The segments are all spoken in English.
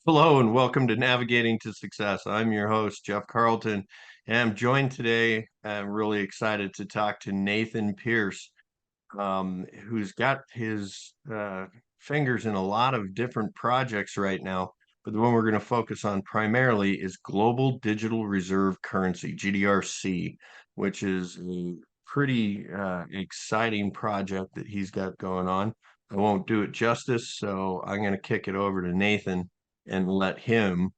Hello and welcome to Navigating to Success. I'm your host, Jeff Carlton, and I'm joined today. I'm really excited to talk to Nathan Pierce, who's got his fingers in a lot of different projects right now. But the one we're going to focus on primarily is Global Digital Reserve Currency, GDRC, which is a pretty exciting project that he's got going on. I won't do it justice, so I'm going to kick it over to Nathan and let him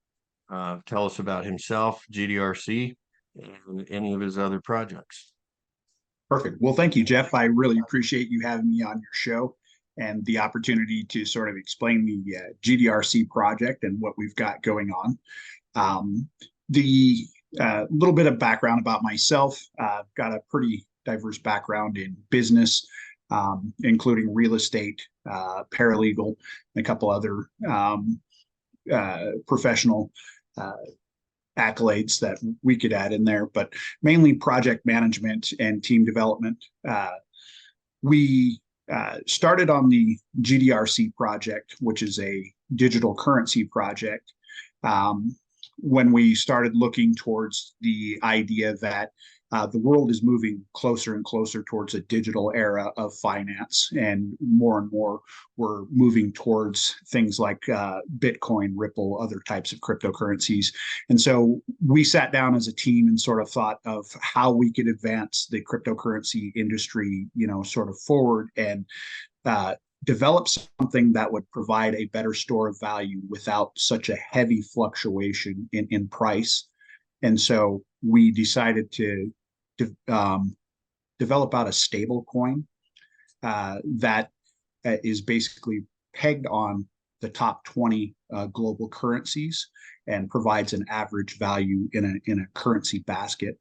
tell us about himself, GDRC, and any of his other projects. Perfect. Well, thank you, Jeff. I really appreciate you having me on your show and the opportunity to sort of explain the GDRC project and what we've got going on. The little bit of background about myself. I've got a pretty diverse background in business, including real estate, paralegal, and a couple other professional accolades that we could add in there, but mainly project management and team development. We started on the GDRC project, which is a digital currency project, when we started looking towards the idea that the world is moving closer and closer towards a digital era of finance, and more we're moving towards things like Bitcoin, Ripple, other types of cryptocurrencies. And so we sat down as a team and sort of thought of how we could advance the cryptocurrency industry, sort of forward and develop something that would provide a better store of value without such a heavy fluctuation in price. And so we decided to develop out a stable coin that is basically pegged on the top 20 global currencies and provides an average value in a currency basket.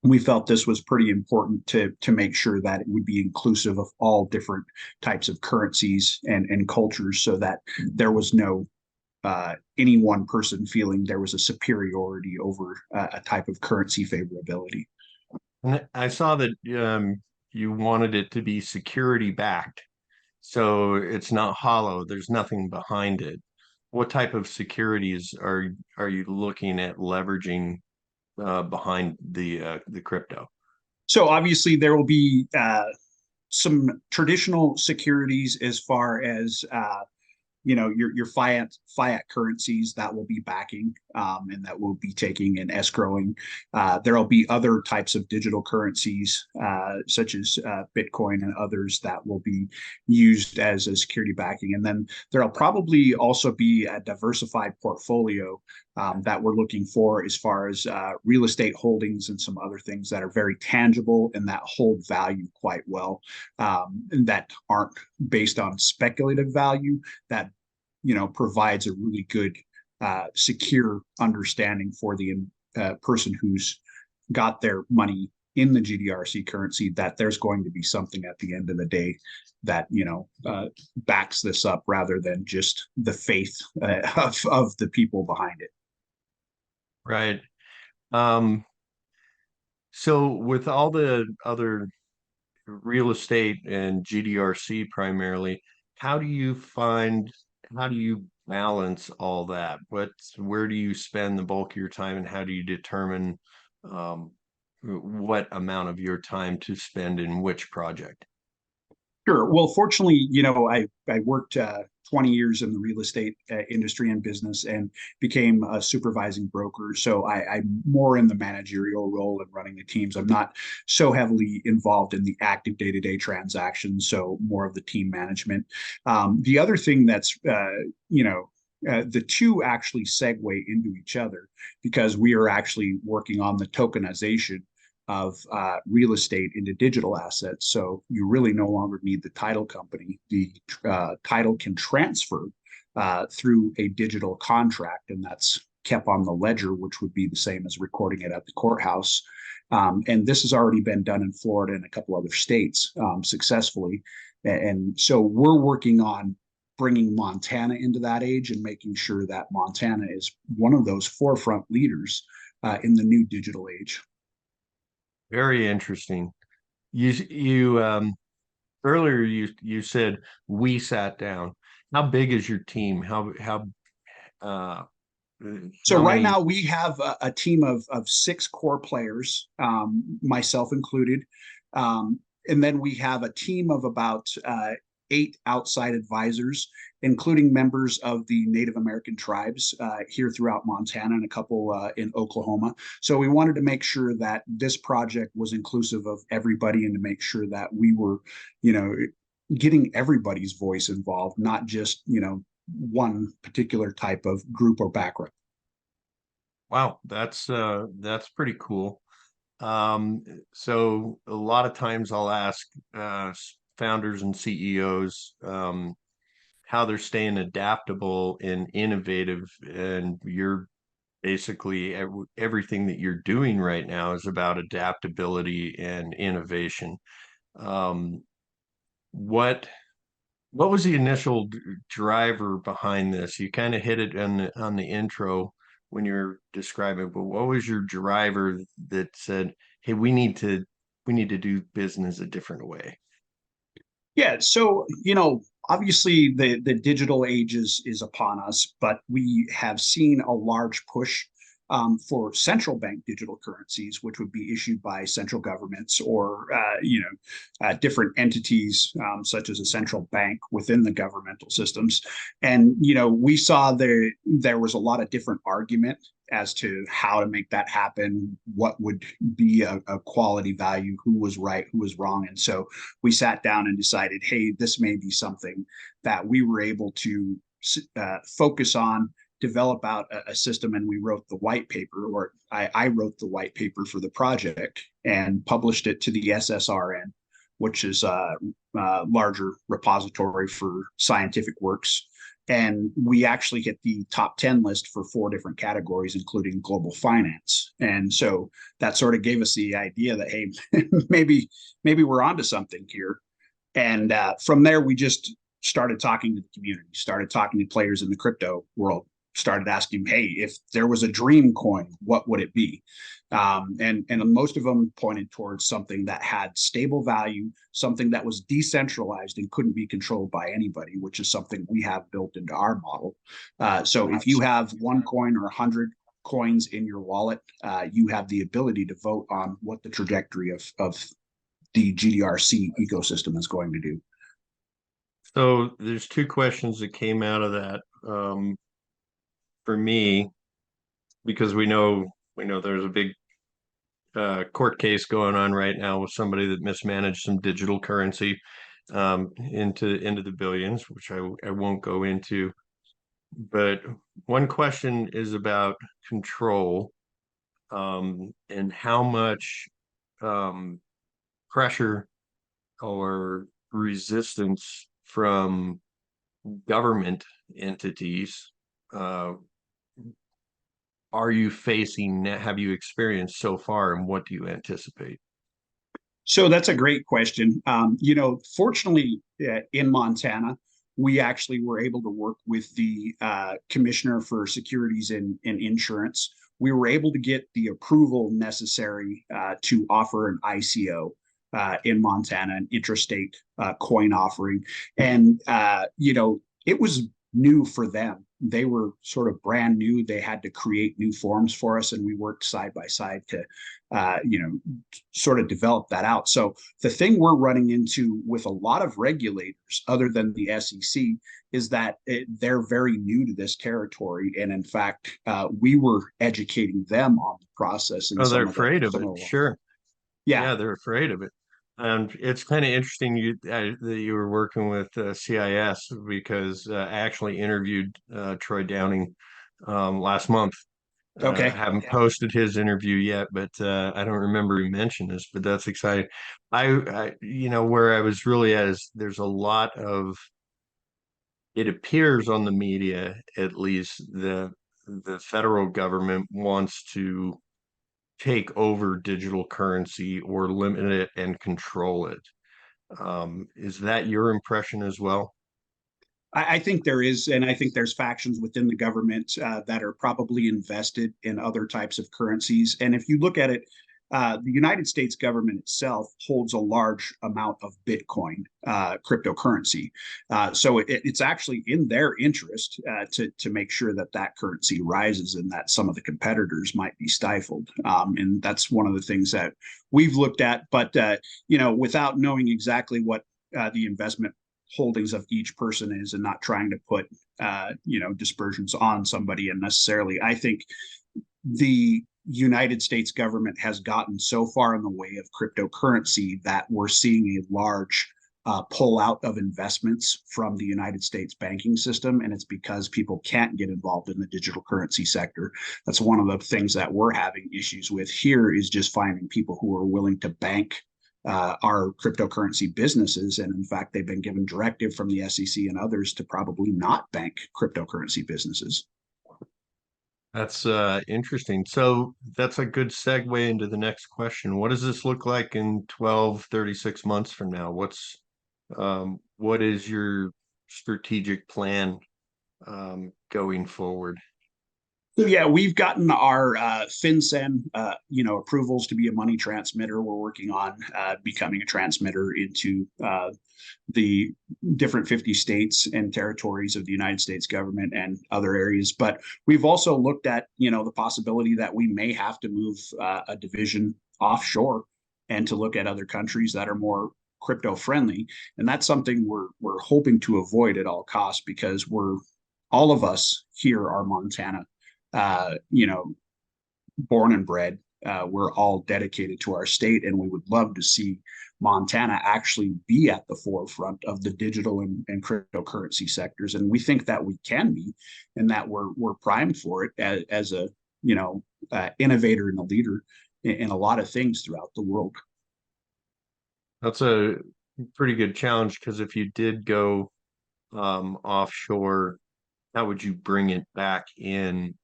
We felt this was pretty important to make sure that it would be inclusive of all different types of currencies and cultures, so that there was no any one person feeling there was a superiority over a type of currency favorability. And I saw that you wanted it to be security backed, so it's not hollow. There's nothing behind it. What type of securities are you looking at leveraging behind the crypto? So obviously there will be some traditional securities as far as your fiat currencies that will be backing, and that will be taking and escrowing. There'll be other types of digital currencies, such as Bitcoin and others, that will be used as a security backing. And then there'll probably also be a diversified portfolio that we're looking for, as far as real estate holdings and some other things that are very tangible and that hold value quite well, and that aren't based on speculative value, that provides a really good secure understanding for the person who's got their money in the GDRC currency, that there's going to be something at the end of the day that backs this up, rather than just the faith of the people behind it. Right. Um, so with all the other real estate and GDRC primarily, how do you find, how do you balance all that? Where do you spend the bulk of your time, and how do you determine um, what amount of your time to spend in which project? Sure. Well, fortunately, I worked 20 years in the real estate industry and business, and became a supervising broker. So I'm more in the managerial role and running the teams. I'm not so heavily involved in the active day-to-day transactions, so more of the team management. The other thing that's, the two actually segue into each other, because we are actually working on the tokenization of real estate into digital assets. So you really no longer need the title company. The title can transfer through a digital contract, and that's kept on the ledger, which would be the same as recording it at the courthouse. And this has already been done in Florida and a couple other states successfully. And so we're working on bringing Montana into that age, and making sure that Montana is one of those forefront leaders in the new digital age. Very interesting. You earlier you said we sat down. How big is your team? Uh, So how right many? now we have a team of six core players, myself included, and then we have a team of about eight outside advisors, including members of the Native American tribes here throughout Montana and a couple in Oklahoma. So we wanted to make sure that this project was inclusive of everybody and to make sure that we were, you know, getting everybody's voice involved, not just, one particular type of group or background. Wow, that's pretty cool. Um, so a lot of times I'll ask founders and CEOs how they're staying adaptable and innovative, and you're basically everything that you're doing right now is about adaptability and innovation. Um, what what was the initial driver behind this? You kind of hit it on the intro when you're describing, but what was your driver that said, "Hey, we need to do business a different way"? Yeah, so obviously the digital age is upon us, but we have seen a large push for central bank digital currencies, which would be issued by central governments or different entities such as a central bank within the governmental systems. And we saw there was a lot of different argument as to how to make that happen, what would be a quality value, who was right, who was wrong. And so we sat down and decided, hey, this may be something that we were able to focus on, develop out a system, and we wrote the white paper, or I wrote the white paper for the project and published it to the SSRN, which is a larger repository for scientific works. And we actually hit the top 10 list for four different categories, including global finance. And so that sort of gave us the idea that, hey, maybe we're onto something here. And from there, we just started talking to the community, started talking to players in the crypto world, started asking, hey, if there was a dream coin, what would it be? And most of them pointed towards something that had stable value, something that was decentralized and couldn't be controlled by anybody, which is something we have built into our model. So if you have one coin or 100 coins in your wallet, you have the ability to vote on what the trajectory of the GDRC ecosystem is going to do. So there's two questions that came out of that for me, because we know there's a big court case going on right now with somebody that mismanaged some digital currency into the billions, which I won't go into. But one question is about control, and how much um, pressure or resistance from government entities uh, are you facing, have you experienced so far, and what do you anticipate? So that's a great question. Fortunately, in Montana, we actually were able to work with the commissioner for securities and insurance. We were able to get the approval necessary to offer an ICO in Montana, an intrastate coin offering. And, it was new for them. They were sort of brand new. They had to create new forms for us, and we worked side by side to, uh, you know, sort of develop that out. So the thing we're running into with a lot of regulators, other than the SEC, is that they're very new to this territory, and in fact, we were educating them on the process and Oh, they're some of the afraid of some it. of the Sure. yeah. Yeah, they're afraid of it. And it's kind of interesting that you were working with CIS, because I actually interviewed Troy Downing last month. I Okay. haven't posted his interview yet, but I don't remember he mentioned this, but that's exciting. Where I was really at is there's a lot of, it appears on the media, at least, the federal government wants to take over digital currency or limit it and control it. Is that your impression as well? I think there is, and I think there's factions within the government that are probably invested in other types of currencies. And if you look at it, The United States government itself holds a large amount of Bitcoin cryptocurrency. It's actually in their interest to make sure that that currency rises and that some of the competitors might be stifled. And that's one of the things that we've looked at. But, without knowing exactly what the investment holdings of each person is and not trying to put, dispersions on somebody unnecessarily, I think the United States government has gotten so far in the way of cryptocurrency that we're seeing a large pull out of investments from the United States banking system. And it's because people can't get involved in the digital currency sector. That's one of the things that we're having issues with here, is just finding people who are willing to bank our cryptocurrency businesses. And in fact, they've been given directive from the SEC and others to probably not bank cryptocurrency businesses. That's interesting. So that's a good segue into the next question. What does this look like in 12, 36 months from now? What is your strategic plan going forward? So yeah, we've gotten our FinCEN, approvals to be a money transmitter. We're working on becoming a transmitter into the different 50 states and territories of the United States government and other areas. But we've also looked at, the possibility that we may have to move a division offshore and to look at other countries that are more crypto friendly. And that's something we're hoping to avoid at all costs, because all of us here are Montana, uh, you know, born and bred. We're all dedicated to our state, and we would love to see Montana actually be at the forefront of the digital and cryptocurrency sectors. And we think that we can be, and that we're primed for it as a innovator and a leader in a lot of things throughout the world. That's a pretty good challenge, because if you did go offshore, how would you bring it back in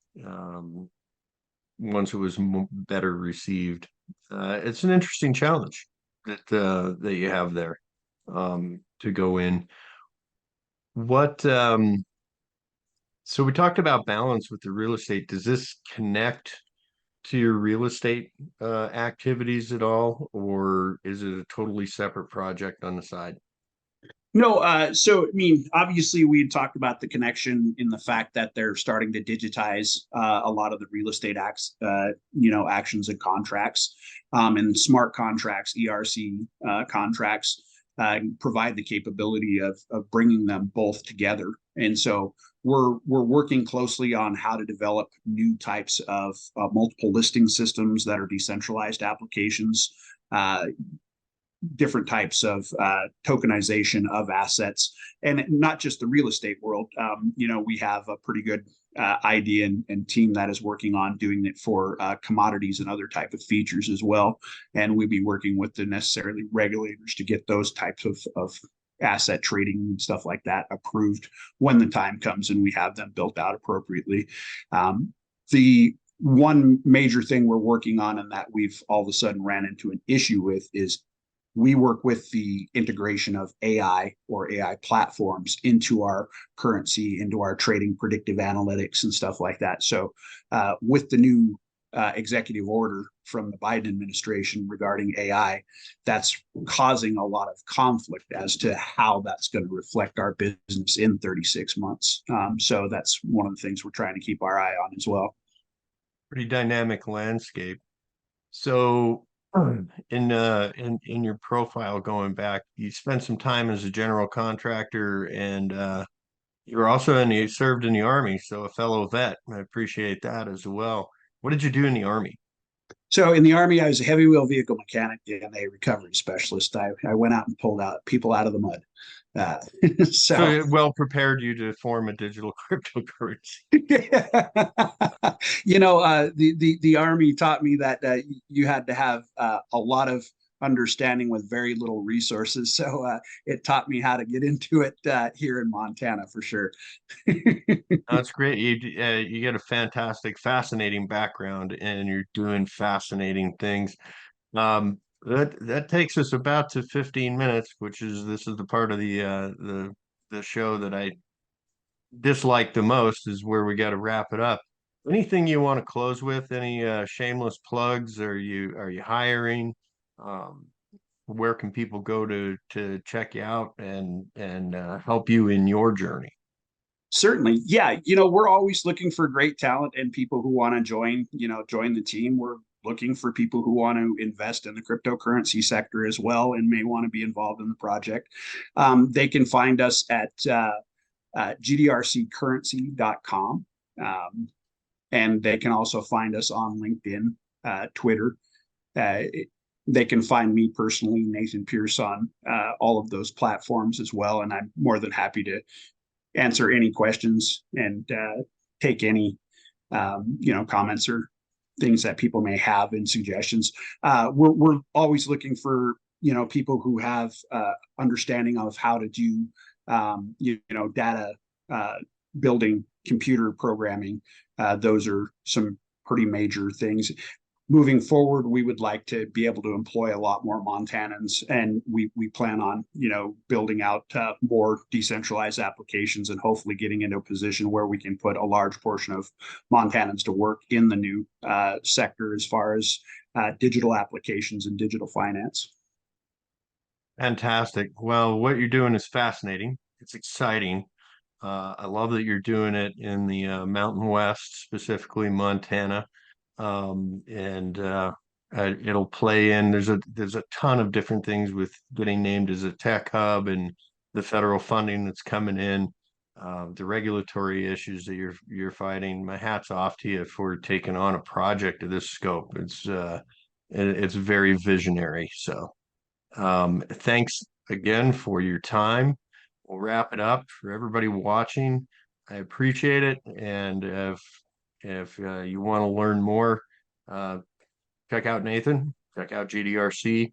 once it was better received? It's an interesting challenge that you have there to go in. What So we talked about balance with the real estate. Does this connect to your real estate activities at all, or is it a totally separate project on the side? No, so I mean, obviously, we had talked about the connection in the fact that they're starting to digitize a lot of the real estate actions and contracts, and smart contracts, ERC contracts provide the capability of bringing them both together. And so we're working closely on how to develop new types of multiple listing systems that are decentralized applications. Different types of tokenization of assets, and not just the real estate world. We have a pretty good idea and team that is working on doing it for commodities and other type of features as well. And we'll be working with the necessarily regulators to get those types of asset trading and stuff like that approved when the time comes and we have them built out appropriately. The one major thing we're working on, and that we've all of a sudden ran into an issue with, is we work with the integration of AI or AI platforms into our currency, into our trading predictive analytics and stuff like that. So with the new executive order from the Biden administration regarding AI, that's causing a lot of conflict as to how that's going to reflect our business in 36 months. So that's one of the things we're trying to keep our eye on as well. Pretty dynamic landscape. So in your profile going back, you spent some time as a general contractor, and you served in the Army, so a fellow vet. I appreciate that as well. What did you do in the Army? So in the Army, I was a heavy wheel vehicle mechanic and a recovery specialist. I went out and pulled out people out of the mud. Uh, So so it well prepared you to form a digital cryptocurrency. the Army taught me that you had to have a lot of understanding with very little resources. So it taught me how to get into it here in Montana for sure. That's great. You get a fantastic, fascinating background, and you're doing fascinating things. That takes us about to 15 minutes, which is this is the part of the show that I dislike the most, is where we got to wrap it up. Anything you want to close with? Any shameless plugs? Are you hiring? Um, where can people go to check you out and help you in your journey? Certainly. Yeah. We're always looking for great talent and people who want to join the team. We're looking for people who want to invest in the cryptocurrency sector as well and may want to be involved in the project. They can find us at GDRCcurrency.com. And they can also find us on LinkedIn, Twitter. Uh, they can find me personally, Nathan Pierce, on all of those platforms as well. And I'm more than happy to answer any questions and take any comments or things that people may have and suggestions. We're always looking for people who have understanding of how to do data building, computer programming. Those are some pretty major things. Moving forward, we would like to be able to employ a lot more Montanans, and we plan on building out more decentralized applications, and hopefully getting into a position where we can put a large portion of Montanans to work in the new sector as far as digital applications and digital finance. Fantastic. Well, what you're doing is fascinating. It's exciting. I love that you're doing it in the Mountain West, specifically Montana. And It'll play in. There's a ton of different things with getting named as a tech hub and the federal funding that's coming in, the regulatory issues that you're fighting. My hat's off to you for taking on a project of this scope. It's very visionary. So thanks again for your time. We'll wrap it up for everybody watching. I appreciate it. And if you want to learn more, uh, check out Nathan, check out GDRC,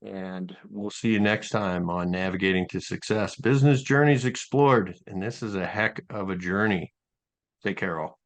and we'll see you next time on Navigating to Success. Business Journeys Explored, and this is a heck of a journey. Take care, all.